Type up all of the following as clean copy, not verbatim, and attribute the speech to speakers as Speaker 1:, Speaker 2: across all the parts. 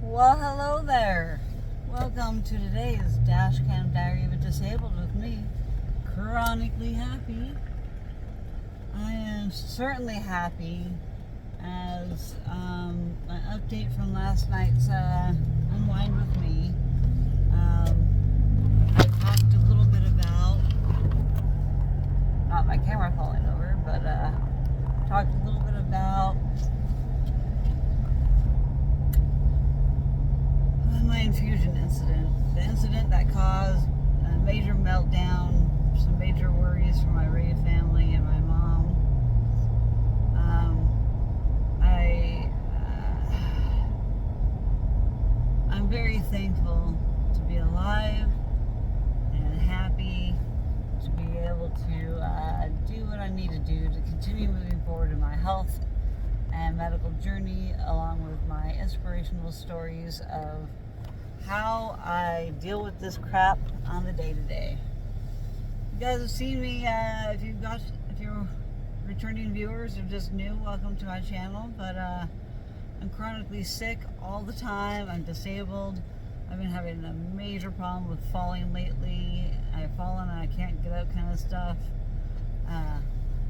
Speaker 1: Well, hello there. Welcome to today's Dashcam Diary of a Disabled with me, Chronically Happy. I am certainly happy as an update from last night's Unwind with Me. I talked a little bit about, not my camera falling over, but talked a little bit about my infusion incident. The incident that caused a major meltdown, some major worries for my Ray family and my mom. I'm very thankful to be alive and happy to be able to do what I need to do to continue moving forward in my health and medical journey, along with my inspirational stories of how I deal with this crap on the day-to-day. You guys have seen me, if you're returning viewers or just new, welcome to my channel. But I'm chronically sick all the time. I'm disabled. I've been having a major problem with falling lately. I've fallen and I can't get up kind of stuff.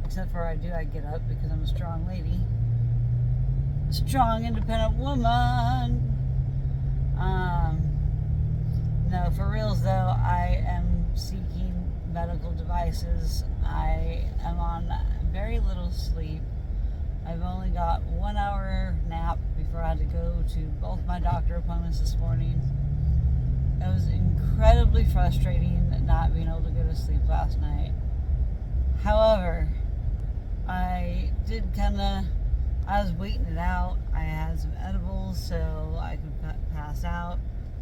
Speaker 1: Except for I get up because I'm a strong lady. A strong, independent woman. No, for reals though, I am seeking medical devices. I am on very little sleep. I've only got 1 hour nap before I had to go to both my doctor appointments this morning. It was incredibly frustrating not being able to go to sleep last night. However, I was waiting it out. I had some edibles so I could pass out,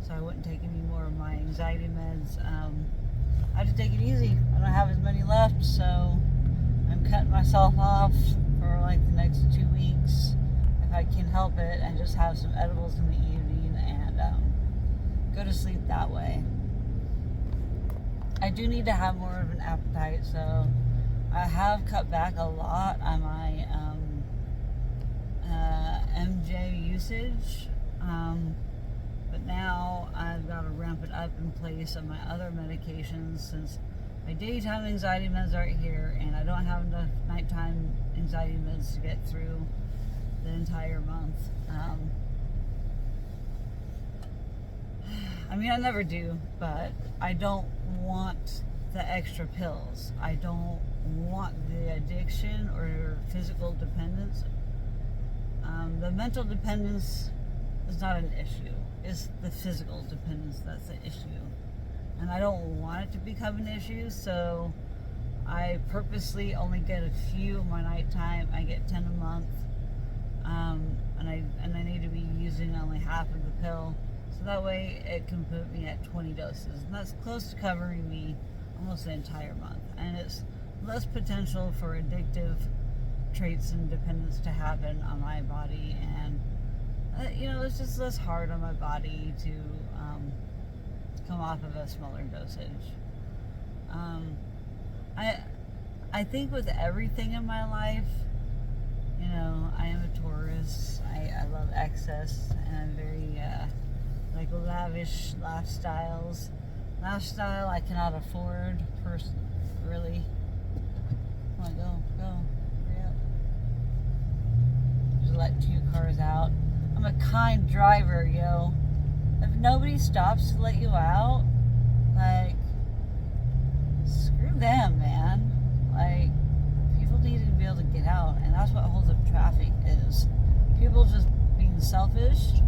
Speaker 1: so I wouldn't take any more of my anxiety meds. I have to take it easy. I don't have as many left, so I'm cutting myself off for like the next 2 weeks if I can help it, and just have some edibles in the evening and go to sleep that way. I do need to have more of an appetite, so I have cut back a lot on my MJ usage, but now I've got to ramp it up in place of my other medications, since my daytime anxiety meds aren't here and I don't have enough nighttime anxiety meds to get through the entire month. I mean, I never do, but I don't want the extra pills. I don't want the addiction or physical dependence. The mental dependence is not an issue. It's the physical dependence that's the issue. And I don't want it to become an issue, so I purposely only get a few of my nighttime. I get 10 a month. And I need to be using only half of the pill. So that way it can put me at 20 doses. And that's close to covering me almost the entire month. And it's less potential for addictive traits and dependence to happen on my body, and it's just less hard on my body to come off of a smaller dosage. I think with everything in my life, I am a Taurus. I love excess, and I'm very like lavish lifestyle I cannot afford really. Come on, go. Hurry up. Just let 2 cars out. I'm a kind driver, yo. If nobody stops to let you out, like, screw them, man. Like, people need to be able to get out, and that's what holds up traffic is people just being selfish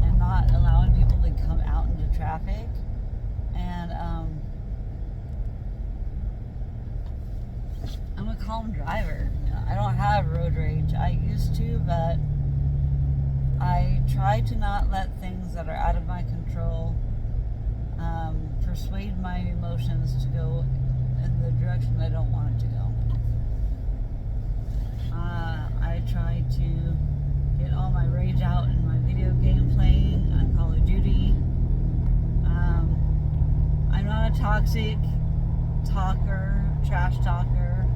Speaker 1: and not allowing people to come out into traffic. And I'm a calm driver. I don't have road rage. I used to, but I try to not let things that are out of my control persuade my emotions to go in the direction I don't want it to go. I try to get all my rage out in my video game playing on Call of Duty. I'm not a toxic talker, trash talker.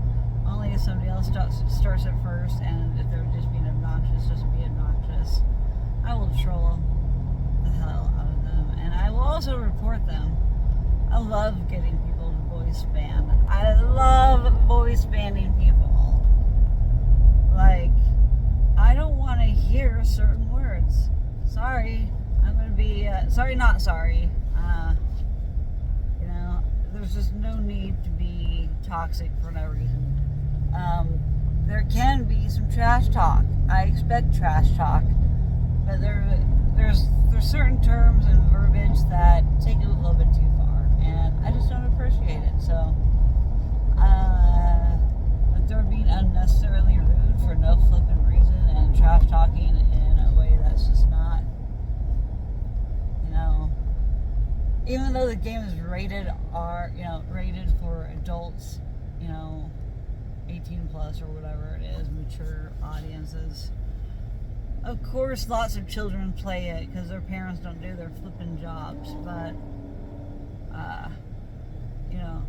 Speaker 1: Only if somebody else starts it first, and if they're just being obnoxious, just be obnoxious. I will troll the also report them. I love getting people to voice ban. I love voice banning people. Like, I don't want to hear certain words. Sorry, I'm going to be, sorry, not sorry. You know, there's just no need to be toxic for no reason. There can be some trash talk. I expect trash talk, but there's certain terms and verbiage that take it a little bit too far, and I just don't appreciate it. So, but they're being unnecessarily rude for no flipping reason and trash talking in a way that's just not, you know. Even though the game is rated R, you know, rated for adults, you know, 18 plus or whatever it is, mature audiences. Of course, lots of children play it because their parents don't do their flipping jobs, but, you know,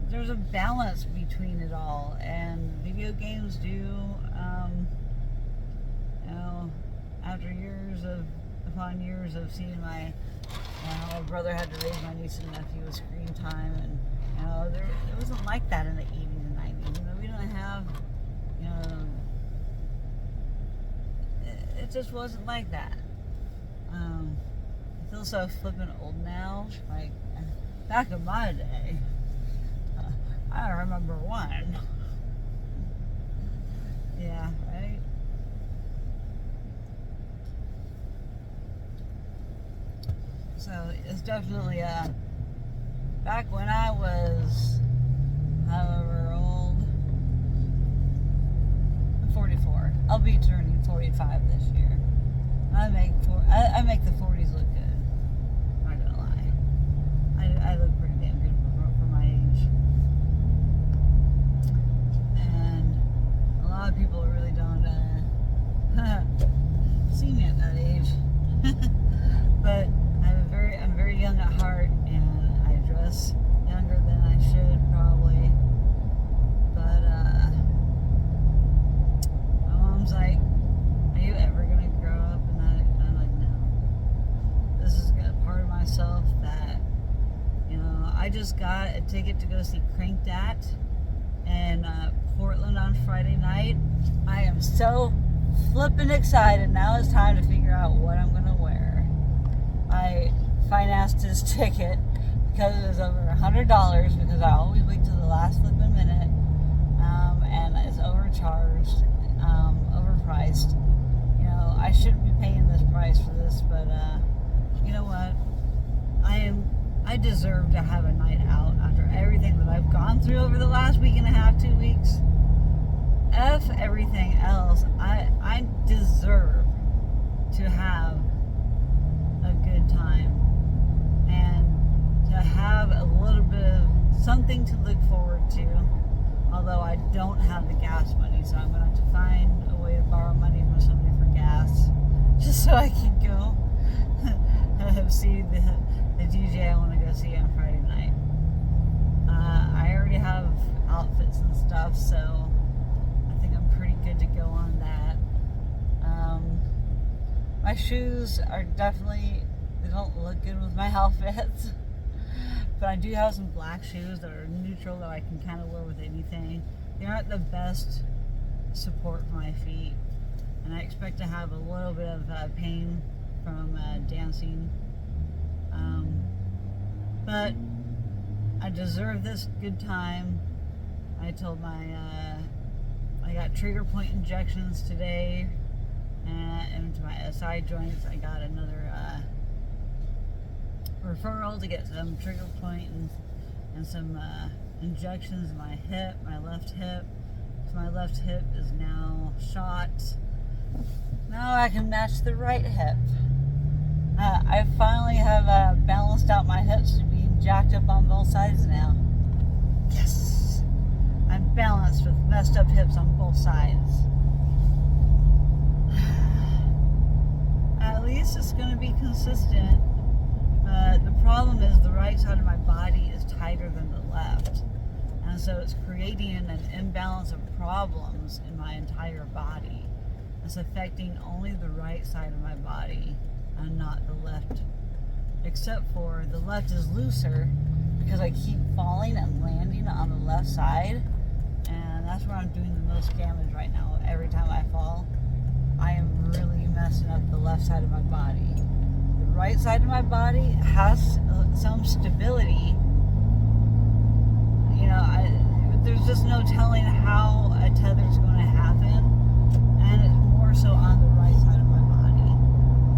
Speaker 1: there's a balance between it all, and video games do, you know, after years upon years of seeing my brother had to raise my niece and nephew with screen time, and, you know, it wasn't like that in the 80s and 90s. You know, we don't have, you know, it just wasn't like that. I feel so flippin' old now. Like, back in my day, I remember one. Yeah, right? So, it's definitely, back when I was, however old, I'm 44. I'll be turning 45 this year. I make the 40s look good. I'm not gonna lie. I look pretty damn good for my age. And a lot of people really don't see me at that age. But I'm very young at heart, and I dress younger than I should probably. But my mom's like, "Are you ever gonna grow up?" And I'm like, "No. This is a part of myself that, you know, I just got a ticket to go see Cranked At in Portland on Friday night. I am so flippin' excited. Now it's time to figure out what I'm gonna wear." I financed his ticket because it was over $100, because I always wait till the last flipping minute, and it's overcharged, overpriced. You know, I shouldn't be paying this price for this, but you know what? I deserve to have a night out after everything that I've gone through over the last week and a half, 2 weeks. F everything else. I deserve to have a good time and to have a little bit of something to look forward to, although I don't have the gas money, so I'm going to have to find a way to borrow money from somebody for gas just so I can go see the DJ I want to go see on Friday night. I already have outfits and stuff, so I think I'm pretty good to go on that. My shoes are definitely, they don't look good with my outfits, but I do have some black shoes that are neutral that I can kind of wear with anything. They aren't the best support for my feet, and I expect to have a little bit of pain from dancing, but I deserve this good time. I told I got trigger point injections today, and to my SI joints. I got another referral to get some trigger point and some injections in my hip, my left hip. So my left hip is now shot. Now I can match the right hip. I finally have balanced out my hips to being jacked up on both sides now. Yes! I'm balanced with messed up hips on both sides. At least it's going to be consistent. But the problem is the right side of my body is tighter than the left. And so it's creating an imbalance of problems in my entire body. It's affecting only the right side of my body and not the left except for the left is looser because I keep falling and landing on the left side, and that's where I'm doing the most damage right now. Every time I fall, I am really messing up the left side of my body. The right side of my body has some stability. You know, there's just no telling how a tether is going to happen, and it's more so on the right side of my body.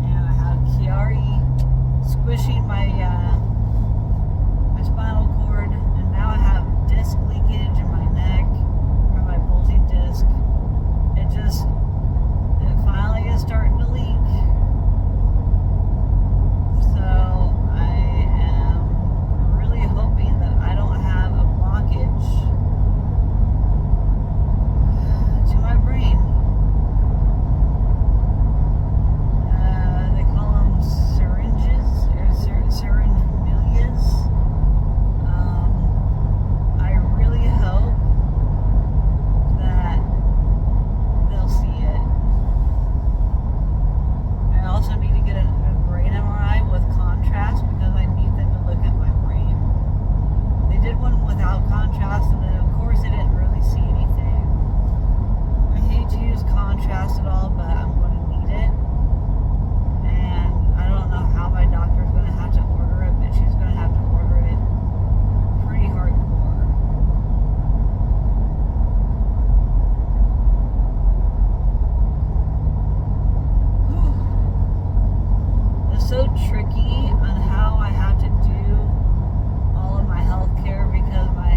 Speaker 1: And I have Chiari squishing my my spinal cord, and now I have disc leakage in my neck from my bulging disc. It finally is starting to leak. So I am really hoping that I don't have a blockage to my brain. They call them syringes or syringemilias. I really hope that they'll see it. I also need to get a brain MRI with contrast because I need them to look at my brain. They did one without contrast, and then of course they didn't really see anything. I hate to use contrast at all, but I'm going to need it. And I don't know how my doctor's going to have to order it, but she's going to have to order it pretty hardcore. It's so tricky on how I have to do all of my health care because my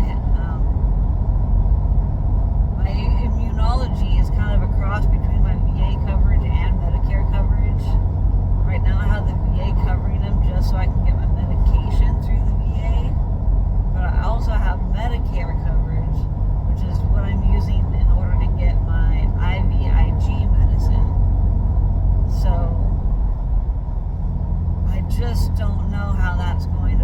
Speaker 1: immunology is kind of a cross between my VA coverage and Medicare coverage. Right now I have the VA covering them just so I can get my medication through the VA, but I also have Medicare coverage, which is what I'm using in order to get my IVIG medicine. So I just don't know how that's going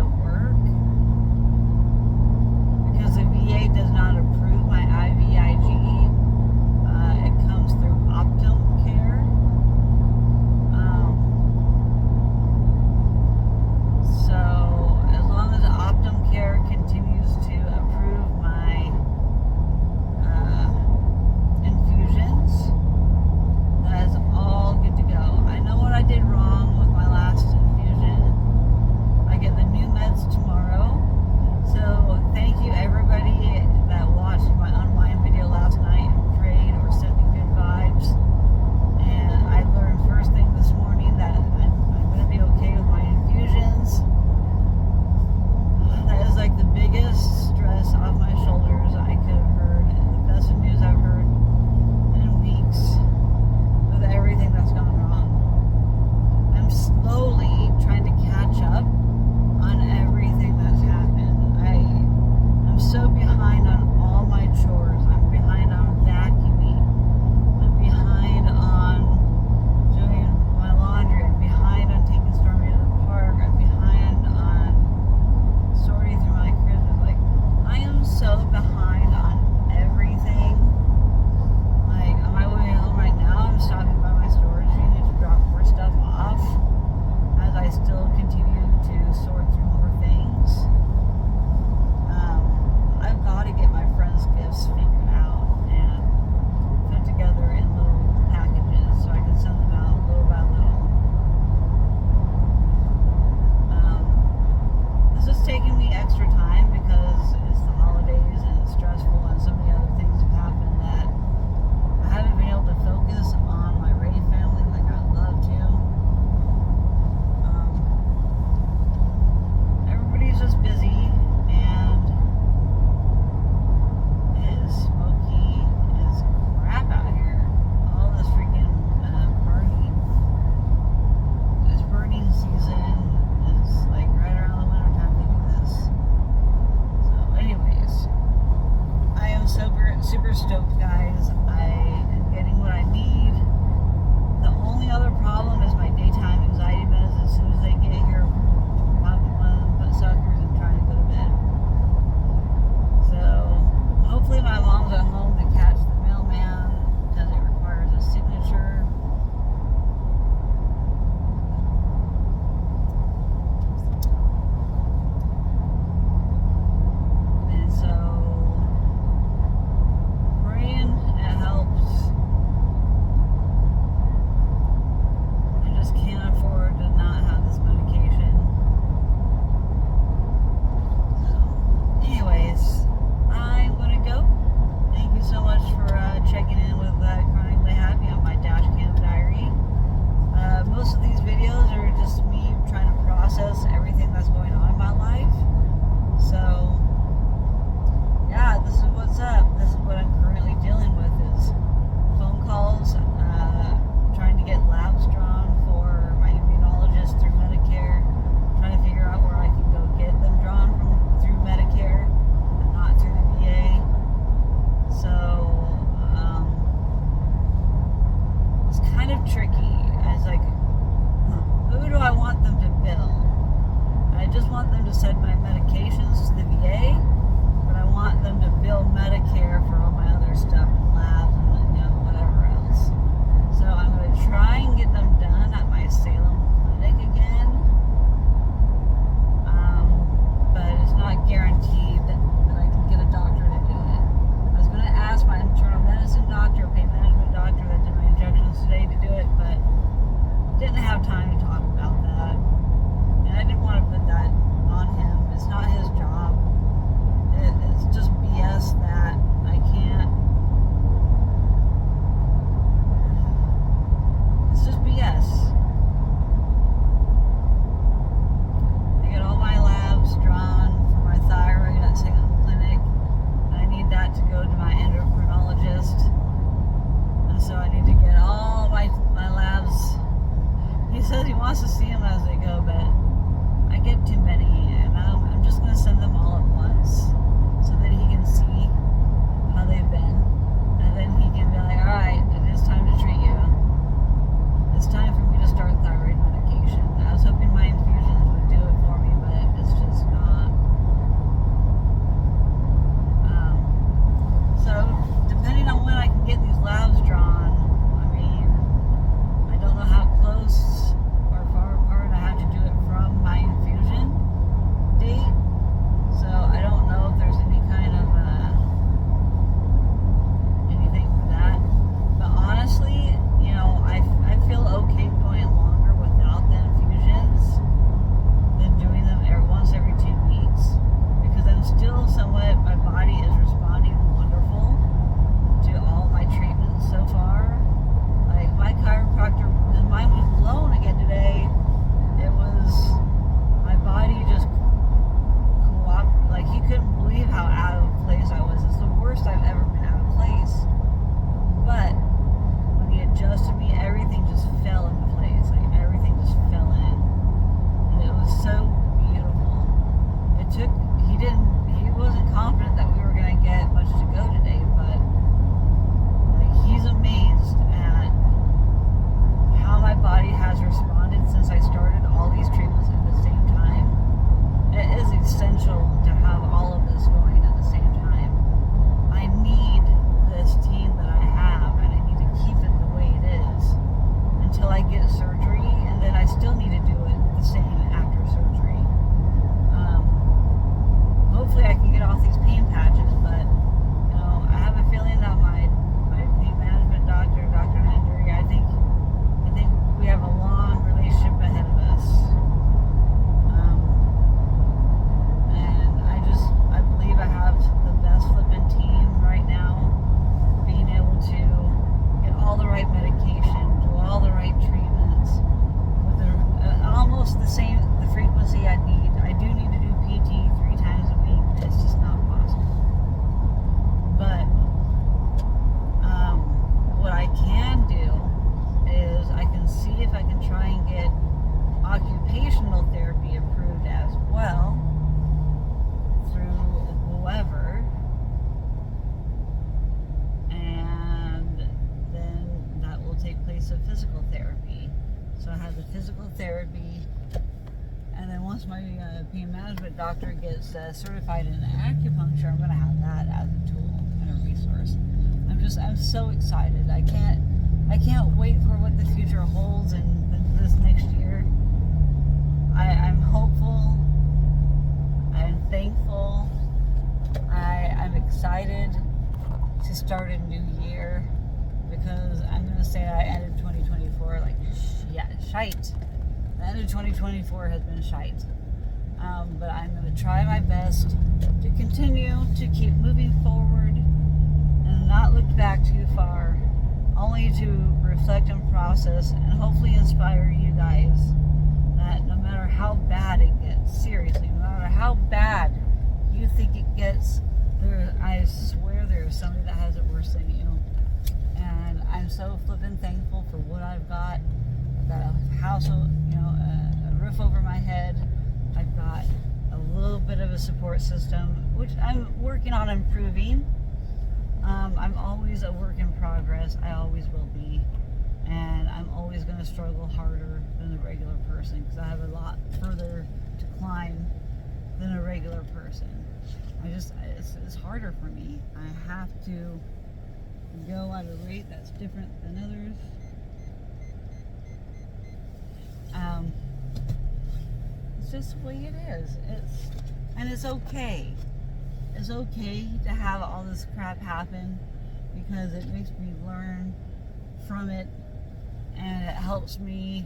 Speaker 1: process everything that's going on in my life. So, yeah, this is what's up. This is what I'm currently dealing with is phone calls, trying to get labs drawn for my immunologist through Medicare, trying to figure out where I can go get them drawn through Medicare and not through the VA. So, it's kind of tricky. I was like, who do I want them to bill? I just want them to send my medications to the VA, but I want them to bill Medicare for all my other stuff, labs and whatever else. So I'm going to try and get them done at my Salem clinic again, but it's not guaranteed that I can get a doctor to do it. I was going to ask my internal medicine doctor, pain management doctor that did my injections today to do it, but didn't have time to talk about that. And I didn't want to put that on him. It's not his job. It's just BS that I can't. It's just BS. I get all my labs drawn for my thyroid at Salem Clinic, and I need that to go to my endocrinologist. And so I need to get all my labs. He says he wants to see them as they go, but I get too many, and I'm just going to send them all at once so that he can see how they've been, and then he can be like, alright, it is time to treat you. It's time for me to start thyroid medication. I was hoping my infusions would do it for me, but it's just not. So, depending on when I can get these labs drawn, I don't know how close or far apart I have to do it from my infusion date. So I don't know if there's any kind of anything for that. But honestly, I feel okay going longer without the infusions than doing them once every 2 weeks, because I'm still somewhat, my body is responding wonderful to all my treatments so far. Like my chiropractor, his mind was blown again today. It was, my body just cooperated. Like he couldn't believe how out of place I was. It's the worst I've ever been out of place. But when he adjusted me, everything just fell into place. Like everything just fell in. And it was so beautiful. He wasn't confident that we were going to get much to go today, but like he's amazed at how my body has responded since I started all these treatments at the same time. It is essential to have all of this going at the same time. I need this team that I have, and I need to keep it the way it is until I get surgery, and then I still need to do it the same after surgery. Hopefully I can get off these pain patches, but I have a feeling that my pain management doctor, Dr. Hendry, I think we have a long relationship ahead of us. And I believe I have the best flipping team right now, being able to get all the right medication, do all the right treatments, with almost the frequency I need. I do need to do PT 3 times a week. It's just not possible. But what I can do is I can see if I can try and get occupational therapy approved as well through whoever, and then that will take place of physical therapy. So I have the physical therapy, and then once my pain management doctor gets certified in acupuncture, I'm going to have that as a tool and a resource. I'm so excited. I can't wait for what the future holds in this next year. I'm hopeful. I'm thankful. I'm excited to start a new year, because I'm going to say I ended 2024 like shite. The end of 2024 has been shite. But I'm going to try my best to continue to keep moving forward and not look back too far, only to reflect and process and hopefully inspire you guys that no matter how bad Seriously, no matter how bad you think it gets, I swear there's somebody that has it worse than you. And I'm so flippin' thankful for what I've got. I've got a house, a roof over my head. I've got a little bit of a support system, which I'm working on improving. I'm always a work in progress. I always will be. And I'm always going to struggle harder than the regular person because I have a lot further to climb than a regular person. It's harder for me. I have to go at a rate that's different than others. It's just the way it is. It's okay. It's okay to have all this crap happen because it makes me learn from it, and it helps me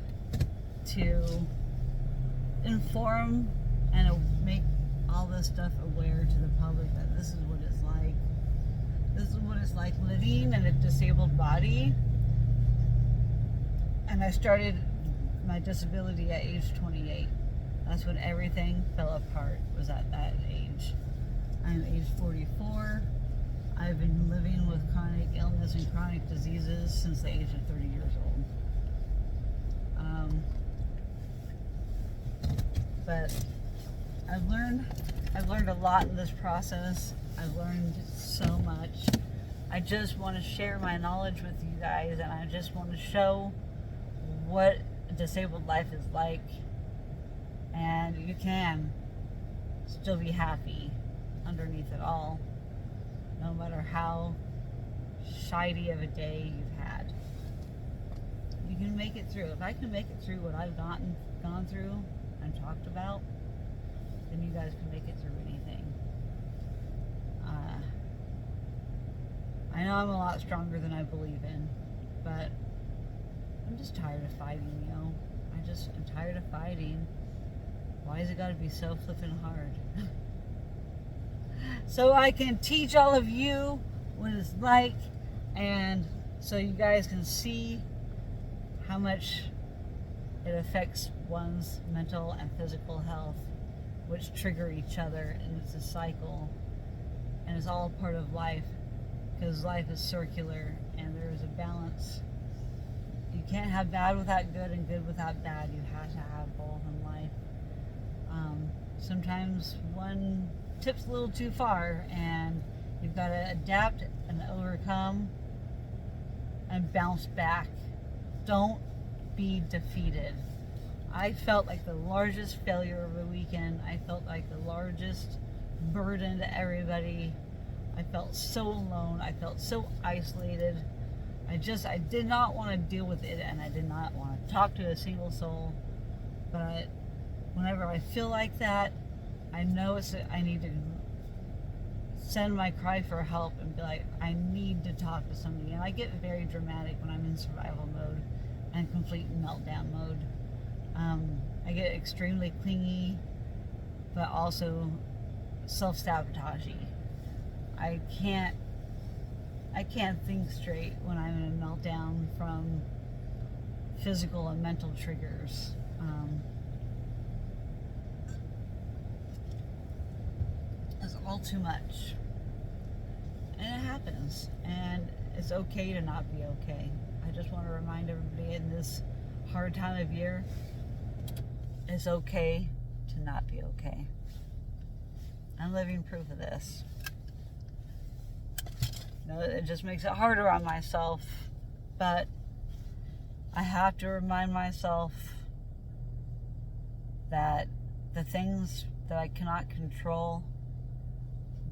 Speaker 1: to inform and make all this stuff aware to the public that this is what it's like. This is what it's like living in a disabled body. And I started my disability at age 28. That's when everything fell apart, was at that age. I'm age 44. I've been living with chronic illness and chronic diseases since the age of 30 years old. But I've learned a lot in this process. I've learned so much. I just want to share my knowledge with you guys, and I just want to show what a disabled life is like. And you can still be happy underneath it all, no matter how shitey of a day you've had. You can make it through. If I can make it through what I've gone through and talked about, then you guys can make it through anything. I know I'm a lot stronger than I believe in, but I'm just tired of fighting, I'm tired of fighting. Why has it got to be so flippin' hard? So I can teach all of you what it's like, and so you guys can see how much it affects one's mental and physical health, which trigger each other, and it's a cycle, and it's all part of life, because life is circular and there is a balance. You can't have bad without good and good without bad. You have to have both in life. Sometimes one tips a little too far, and you've got to adapt and overcome and bounce back. Don't be defeated. I felt like the largest failure of the weekend. I felt like the largest burden to everybody. I felt so alone. I felt so isolated. I did not want to deal with it, and I did not want to talk to a single soul. But whenever I feel like that, I know I need to send my cry for help and be like, I need to talk to somebody. And I get very dramatic when I'm in survival mode and complete meltdown mode. I get extremely clingy, but also self-sabotaging. I can't think straight when I'm in a meltdown from physical and mental triggers. It's all too much. And it happens. And it's okay to not be okay. I just want to remind everybody in this hard time of year, it's okay to not be okay. I'm living proof of this. It just makes it harder on myself, but I have to remind myself that the things that I cannot control,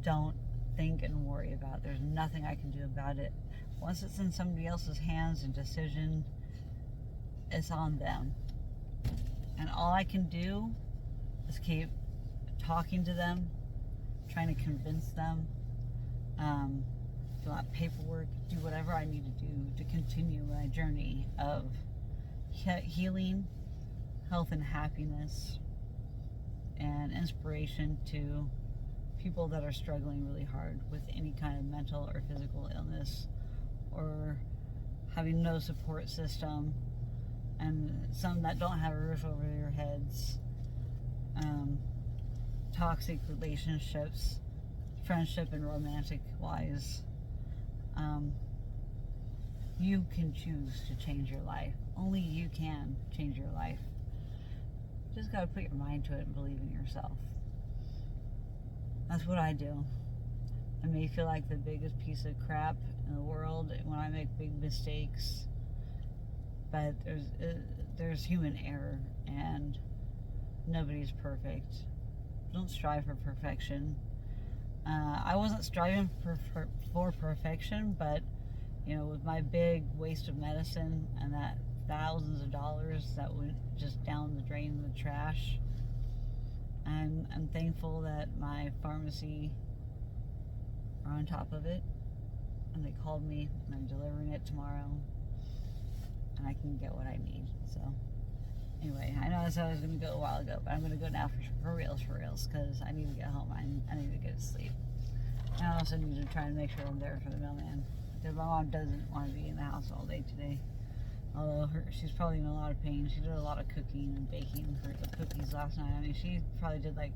Speaker 1: don't think and worry about. There's nothing I can do about it. Once it's in somebody else's hands and decision, it's on them. And all I can do is keep talking to them, trying to convince them, fill out paperwork, do whatever I need to do to continue my journey of healing, health and happiness, and inspiration to people that are struggling really hard with any kind of mental or physical illness, or having no support system, and some that don't have a roof over their heads. toxic relationships, friendship and romantic wise. You can choose to change your life. Only you can change your life. You just gotta put your mind to it and believe in yourself. That's what I do. I may feel like the biggest piece of crap in the world when I make big mistakes, but there's human error and nobody's perfect. Don't strive for perfection. I wasn't striving for perfection, but with my big waste of medicine and that thousands of dollars that went just down the drain in the trash, I'm thankful that my pharmacy are on top of it, and they called me, and I'm delivering it tomorrow, and I can get what I need. So anyway, I know I said I was going to go a while ago, but I'm going to go now for reals, because I need to get home. I need to get to sleep. And I also need to try and make sure I'm there for the mailman, because my mom doesn't want to be in the house all day today. Although she's probably in a lot of pain. She did a lot of cooking and baking for the cookies last night. I mean, she probably did like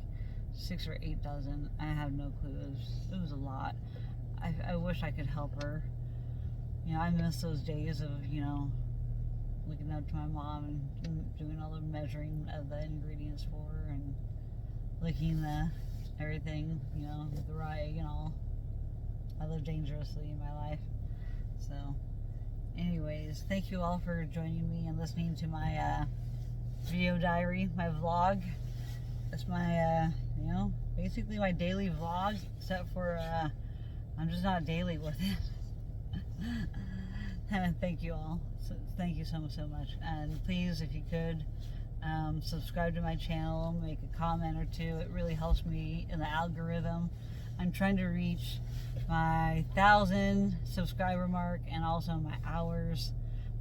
Speaker 1: 6 or 8 dozen. I have no clue. It was a lot. I wish I could help her. I miss those days of, looking up to my mom and doing all the measuring of the ingredients for her and licking everything, with the raw egg and all. I live dangerously in my life. So anyways, thank you all for joining me and listening to my video diary, my vlog. That's my, basically my daily vlog, except for I'm just not daily with it. And thank you all. So thank you so much. And please, if you could, subscribe to my channel, make a comment or two. It really helps me in the algorithm. I'm trying to reach my 1,000 subscriber mark, and also my hours.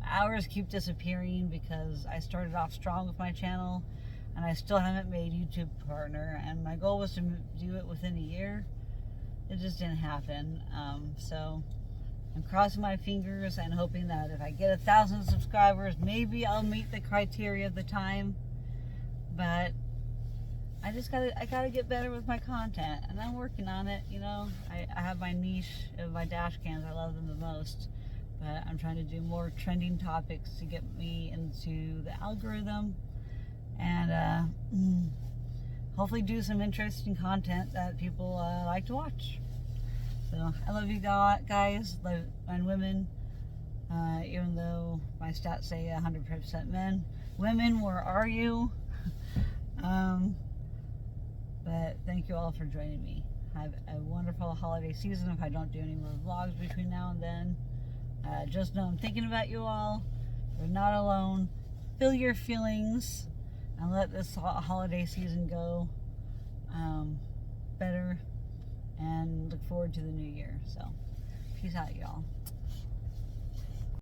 Speaker 1: My hours keep disappearing because I started off strong with my channel, and I still haven't made YouTube partner. And my goal was to do it within a year. It just didn't happen. So I'm crossing my fingers and hoping that if I get 1,000 subscribers, maybe I'll meet the criteria of the time. But I gotta get better with my content, and I'm working on it. I have my niche of my dash cams. I love them the most, but I'm trying to do more trending topics to get me into the algorithm, and hopefully do some interesting content that people like to watch. So I love you guys, and women, even though my stats say 100% men. Women, where are you? But thank you all for joining me. Have a wonderful holiday season if I don't do any more vlogs between now and then. Just know I'm thinking about you all. You're not alone. Feel your feelings and let this holiday season go better, and look forward to the new year. So peace out, y'all.